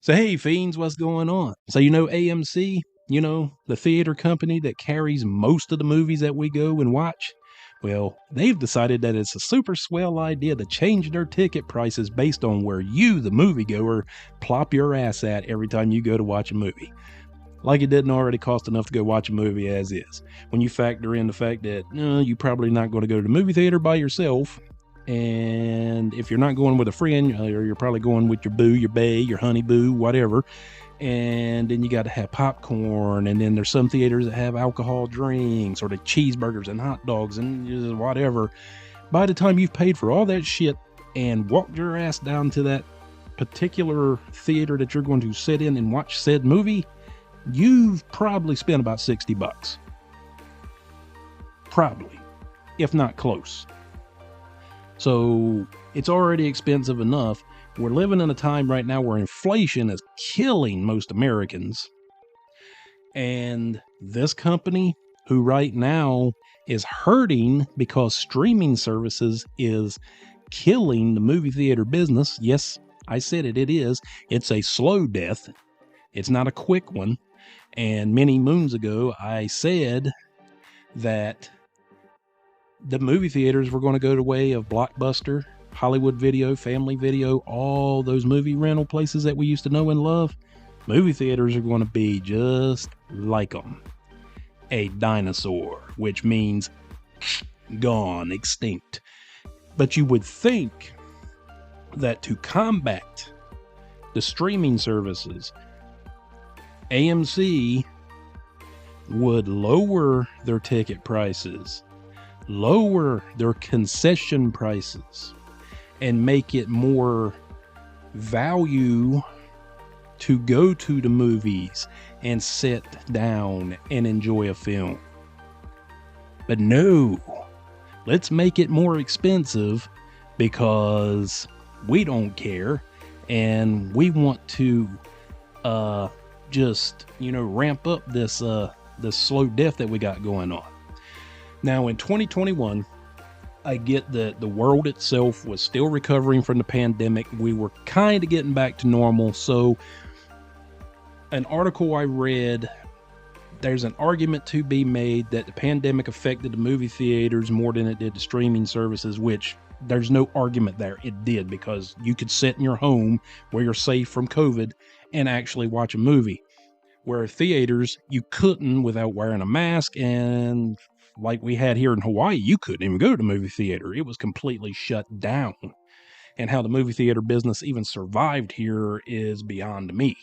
So, hey, fiends, what's going on? So, AMC, the theater company that carries most of the movies that we go and watch? Well, they've decided that it's a super swell idea to change their ticket prices based on where you, the moviegoer, plop your ass at every time you go to watch a movie. Like it didn't already cost enough to go watch a movie as is. When you factor in the fact that you're probably not going to go to the movie theater by yourself, and if you're not going with a friend, or you're probably going with your boo, your bae, your honey boo, whatever, and then you got to have popcorn, and then there's some theaters that have alcohol drinks or the cheeseburgers and hot dogs and whatever. By the time you've paid for all that shit and walked your ass down to that particular theater that you're going to sit in and watch said movie, you've probably spent about $60. Probably, if not close. So it's already expensive enough. We're living in a time right now where inflation is killing most Americans. And this company, who right now is hurting because streaming services is killing the movie theater business. Yes, I said it, it is. It's a slow death. It's not a quick one. And many moons ago, I said that the movie theaters were going to go the way of Blockbuster, Hollywood Video, Family Video, all those movie rental places that we used to know and love. Movie theaters are going to be just like them. A dinosaur, which means gone, extinct. But you would think that to combat the streaming services, AMC would lower their ticket prices, lower their concession prices, and make it more value to go to the movies and sit down and enjoy a film. But no, let's make it more expensive because we don't care and we want to just ramp up this slow death that we got going on. Now in 2021, I get that the world itself was still recovering from the pandemic. We were kind of getting back to normal. So an article I read, there's an argument to be made that the pandemic affected the movie theaters more than it did the streaming services, which there's no argument there. It did, because you could sit in your home where you're safe from COVID and actually watch a movie, where theaters you couldn't without wearing a mask. And like we had here in Hawaii, you couldn't even go to the movie theater. It was completely shut down. And how the movie theater business even survived here is beyond me.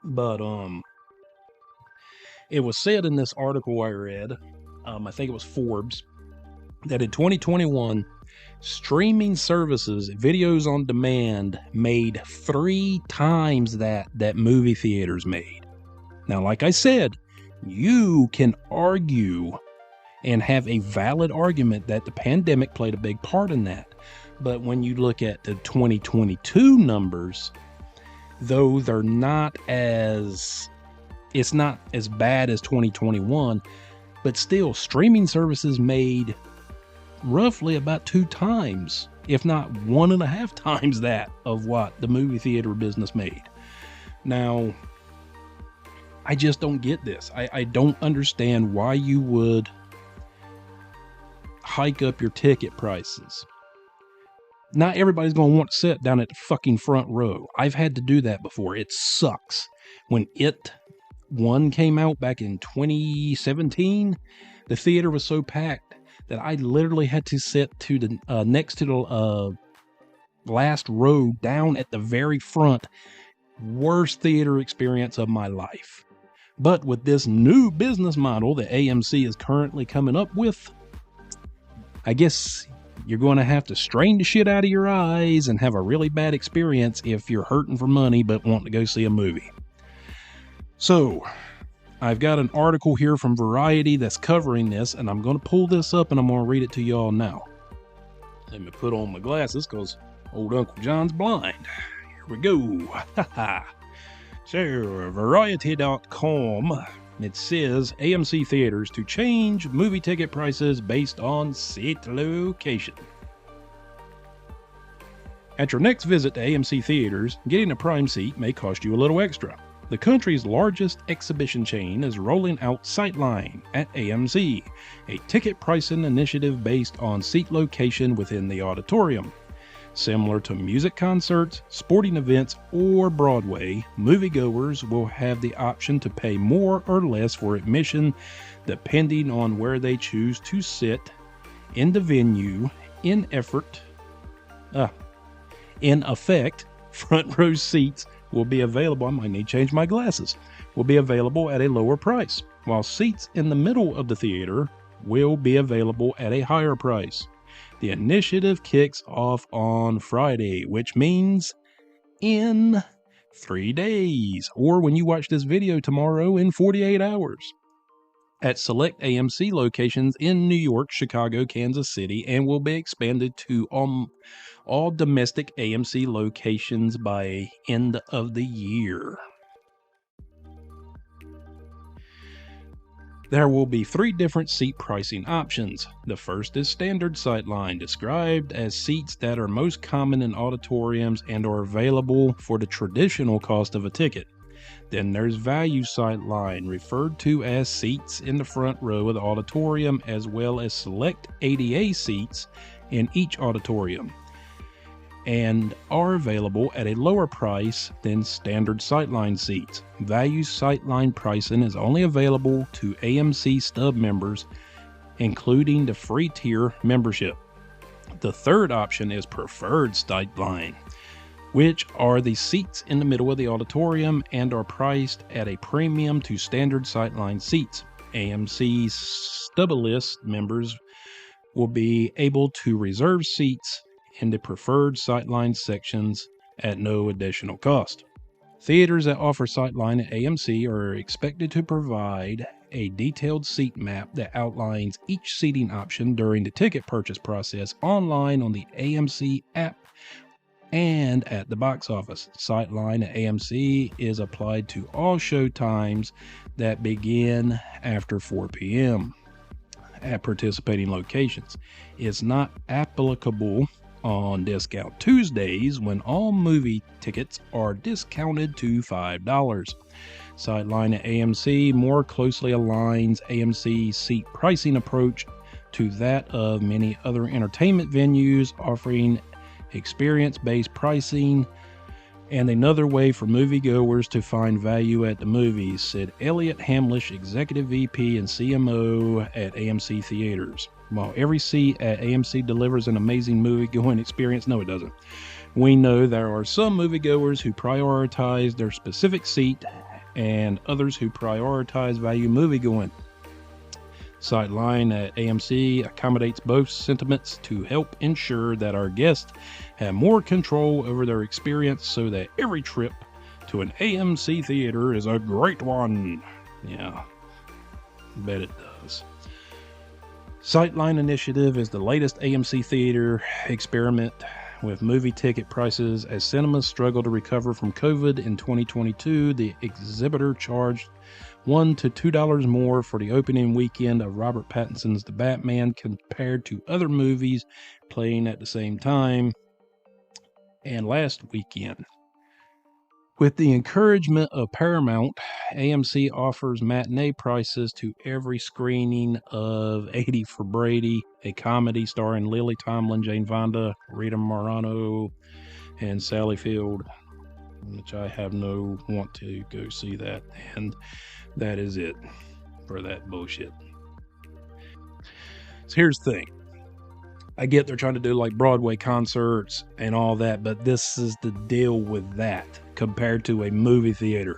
But it was said in this article I read, I think it was Forbes, that in 2021, streaming services, videos on demand, made 3 times that movie theaters made. Now, like I said, you can argue and have a valid argument that the pandemic played a big part in that. But when you look at the 2022 numbers, though they're not as, it's not as bad as 2021, but still streaming services made roughly about 2 times, if not 1.5 times that of what the movie theater business made. Now, I just don't get this. I don't understand why you would hike up your ticket prices. Not everybody's going to want to sit down at the fucking front row. I've had to do that before. It sucks. When It 1 came out back in 2017, the theater was so packed that I literally had to sit to the next to the last row down at the very front. Worst theater experience of my life. But with this new business model that AMC is currently coming up with, I guess you're going to have to strain the shit out of your eyes and have a really bad experience if you're hurting for money but want to go see a movie. So I've got an article here from Variety that's covering this, and I'm going to pull this up and I'm going to read it to y'all now. Let me put on my glasses because old Uncle John's blind. Here we go. So, Variety.com, it says AMC theaters to change movie ticket prices based on seat location. At your next visit to AMC theaters, getting a prime seat may cost you a little extra. The country's largest exhibition chain is rolling out Sightline at AMC, a ticket pricing initiative based on seat location within the auditorium. Similar to music concerts, sporting events, or Broadway, moviegoers will have the option to pay more or less for admission depending on where they choose to sit in the venue. In effect, front row seats will be available. I might need to change my glasses. Will be available at a lower price, while seats in the middle of the theater will be available at a higher price. The initiative kicks off on Friday, which means in 3 days, or when you watch this video tomorrow, in 48 hours. At select AMC locations in New York, Chicago, Kansas City, and will be expanded to all domestic AMC locations by end of the year. There will be 3 different seat pricing options. The first is standard Sightline, described as seats that are most common in auditoriums and are available for the traditional cost of a ticket. Then there's value Sightline, referred to as seats in the front row of the auditorium, as well as select ADA seats in each auditorium, and are available at a lower price than standard Sightline seats. Value Sightline pricing is only available to AMC Stub members, including the free tier membership. The third option is preferred Sightline, which are the seats in the middle of the auditorium and are priced at a premium to standard Sightline seats. AMC Stubbalist members will be able to reserve seats in the preferred Sightline sections at no additional cost. Theaters that offer Sightline at AMC are expected to provide a detailed seat map that outlines each seating option during the ticket purchase process online on the AMC app and at the box office. Sightline at AMC is applied to all show times that begin after 4 p.m. at participating locations. It's not applicable on Discount Tuesdays, when all movie tickets are discounted to $5. Sightline at AMC more closely aligns AMC's seat pricing approach to that of many other entertainment venues, offering experience-based pricing and another way for moviegoers to find value at the movies, said Elliot Hamlish, Executive VP and CMO at AMC Theaters. While every seat at AMC delivers an amazing movie-going experience, no, it doesn't. We know there are some moviegoers who prioritize their specific seat and others who prioritize value moviegoing. Sightline at AMC accommodates both sentiments to help ensure that our guests have more control over their experience, so that every trip to an AMC theater is a great one. Yeah, bet it does. Sightline initiative is the latest AMC theater experiment with movie ticket prices. As cinemas struggle to recover from COVID in 2022, the exhibitor charged $1 to $2 more for the opening weekend of Robert Pattinson's The Batman compared to other movies playing at the same time and last weekend. With the encouragement of Paramount, AMC offers matinee prices to every screening of 80 for Brady, a comedy starring Lily Tomlin, Jane Fonda, Rita Moreno, and Sally Field, which I have no want to go see that. And that is it for that bullshit. So here's the thing. I get they're trying to do like Broadway concerts and all that, but this is the deal with that compared to a movie theater.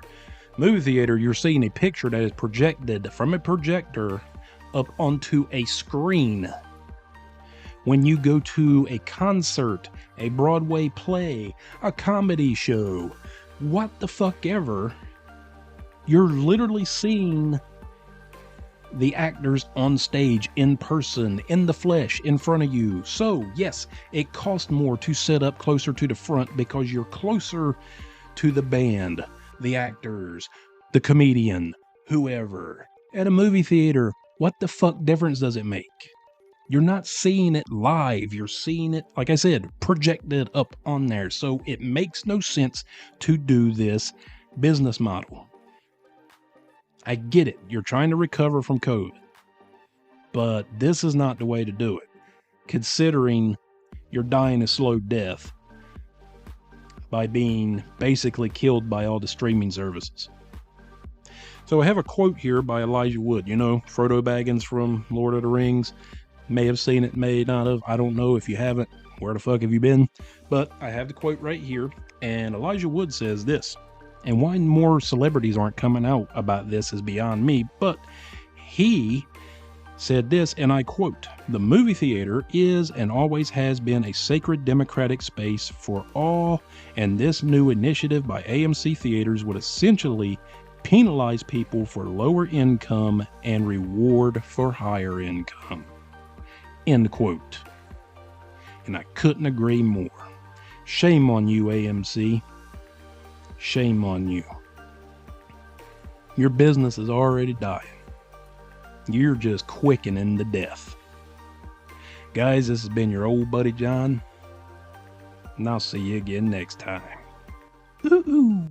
Movie theater, you're seeing a picture that is projected from a projector up onto a screen. When you go to a concert, a Broadway play, a comedy show, what the fuck ever, you're literally seeing the actors on stage in person, in the flesh, in front of you. So yes, it costs more to set up closer to the front because you're closer to the band, the actors, the comedian, whoever. At a movie theater, what the fuck difference does it make? You're not seeing it live. You're seeing it, like I said, projected up on there. So it makes no sense to do this business model. I get it. You're trying to recover from COVID, but this is not the way to do it, considering you're dying a slow death by being basically killed by all the streaming services. So I have a quote here by Elijah Wood. You know, Frodo Baggins from Lord of the Rings. May have seen it, may not have. I don't know. If you haven't, where the fuck have you been? But I have the quote right here, and Elijah Wood says this. And why more celebrities aren't coming out about this is beyond me, but he said this, and I quote, "The movie theater is and always has been a sacred democratic space for all, and this new initiative by AMC Theaters would essentially penalize people for lower income and reward for higher income." End quote. And I couldn't agree more. Shame on you, AMC. Shame on you. Your business is already dying. You're just quickening to death. Guys, this has been your old buddy John, and I'll see you again next time. Ooh.